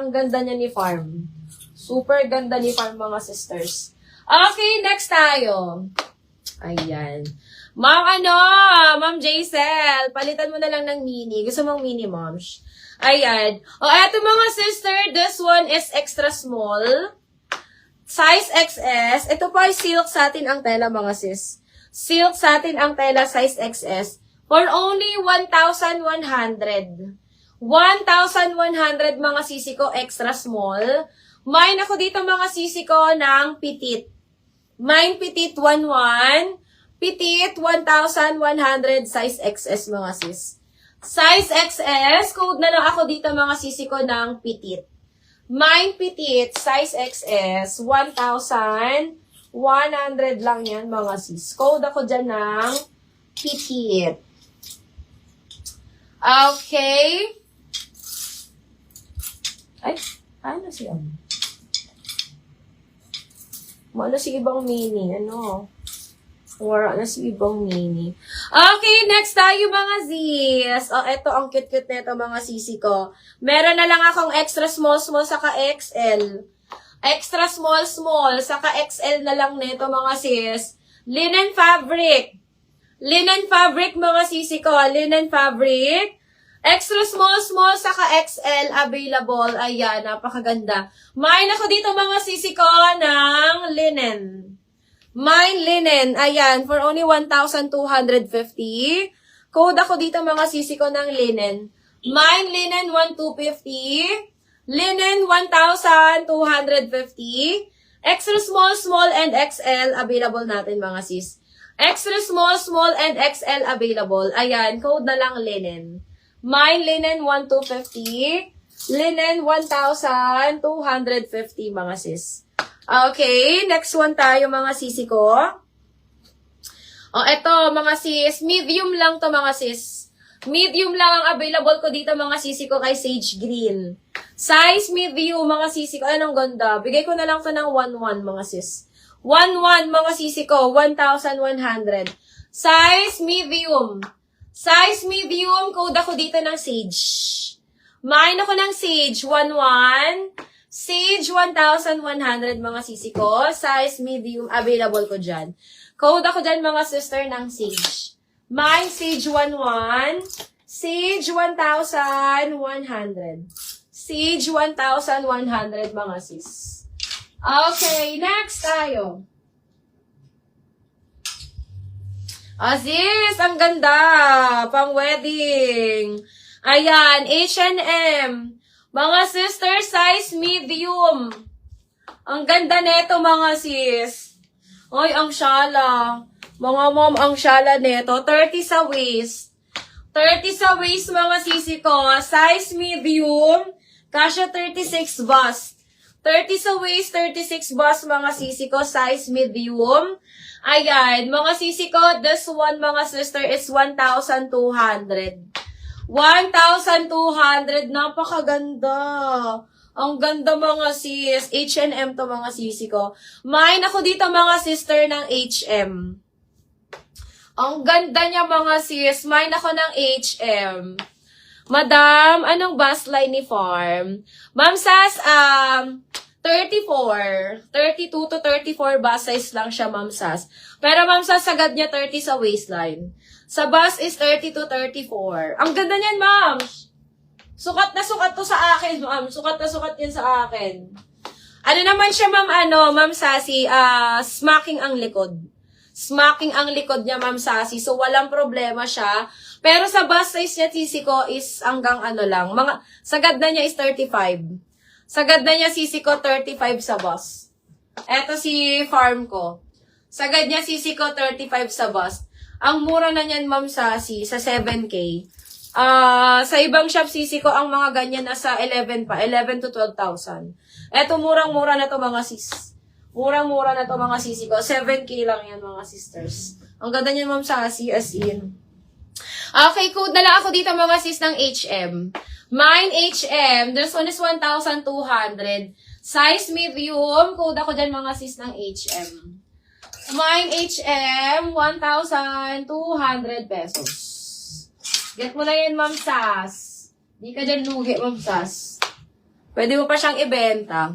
Ang ganda niya ni Farm. Super ganda ni Farm, mga sisters. Okay, next tayo. Ayan. Ma'am Jaisel, palitan mo na lang ng mini. Gusto mong mini, moms? Ayan. Eto mga sister, this one is extra small. Size XS. Ito po ay silk satin ang tela, mga sis. Silk satin ang tela, size XS. For only 1,100. 1,100 mga sisi ko, extra small. Mine ako dito mga sisi ko ng petite. Mine petite 1,1. Petite 1,100 size XS mga sis. Size XS, code na lang ako dito mga sisi ko ng petite. Mine petite, size XS, 1,100 lang yan mga sis. Code ako dyan ng petite. Okay. Ay, ano si Ano si ibang mini, Or ano si ibang mini. Okay, next tayo mga zis. Eto ang cute-cute nito mga sisi ko. Meron na lang akong extra small, saka XL. Extra small, saka XL na lang nito mga sis. Linen fabric. Linen fabric mga sisi ko. Linen fabric. Extra small, saka XL available. Ayan, napakaganda. Mine ako dito mga sisi ko ng linen. Mine linen. Ayan, for only 1,250. Code ako dito mga sisi ko ng linen. Mine linen 1,250. Linen 1,250. Extra small, and XL available natin mga sis. Extra small, and XL available. Ayan, code na lang linen. Mine linen 1,250. Linen 1,250 mga sis. Okay, next one tayo mga sisi ko. Eto mga sis, medium lang to mga sis. Medium lang ang available ko dito mga sisi ko kay Sage Green. Size medium mga sisi ko. Anong ganda. Bigay ko na lang to ng 1,1 mga sis. 1,1 mga sisi ko. 1,100. Size medium. Size medium. Code ako dito ng Sage. Mine ako ng Sage. 1,1. Sage 1,100 mga sisi ko. Size medium. Available ko dyan. Code ako dyan mga sister ng Sage. Mine Sage 1,1. Sage 1,100. Sage 1,100 mga sis. Okay, next tayo. Sis, ang ganda. Pang wedding. Ayan, H&M. Mga sister, size medium. Ang ganda neto mga sis. Ay, ang syala. Mga mom, ang syala neto. 30 sa waist. 30 sa waist mga sisi ko. Size medium. Kasya 36 bust. 30 sa waist, 36 bust mga sisi ko. Size medium. Ayan, mga sisi ko, this one mga sister is 1,200. 1,200. Napakaganda. Ang ganda mga sis. H&M to mga sisi ko. Mine ako dito mga sister ng H&M. Ang ganda niya mga sis. Mine ako ng H&M. Madam, anong bust line ni Farm? Ma'am Sas, 34. 32 to 34 bust size lang siya, Ma'am Sas. Pero Ma'am Sas, sagad niya 30 sa waistline. Sa bust is 30 to 34. Ang ganda niyan, Ma'am. Sukat na sukat to sa akin, Ma'am. Sukat na sukat yan sa akin. Ano naman siya, Ma'am, Ma'am Sassy, smacking ang likod. Smacking ang likod niya, Ma'am Sassy. So, walang problema siya. Pero sa bust size niya, sisi ko, is hanggang lang. Sagad na niya is 35. Sagad na niya, sisi ko, 35 sa bust. Eto si Farm ko. Sagad niya, sisi ko, 35 sa bust. Ang mura na niyan, Ma'am Sassy, sa 7K. Sa ibang shop, sisi ko, ang mga ganyan nasa 11 pa. 11 to 12,000. Eto, murang-mura na to mga sis. Murang-mura na to mga sisi ko. 7K lang yan mga sisters. Ang ganda niyan, Ma'am Sassy, as in. Okay, code na lang ako dito mga sis ng H&M. Mine H&M. This one is 1,200. Size medium. Code ako dyan mga sis ng H&M. Mine H&M. 1,200 pesos. Get mo na yan, Ma'am Sas. Di ka dyan lugi, Ma'am Sas. Pwede mo pa siyang ibenta.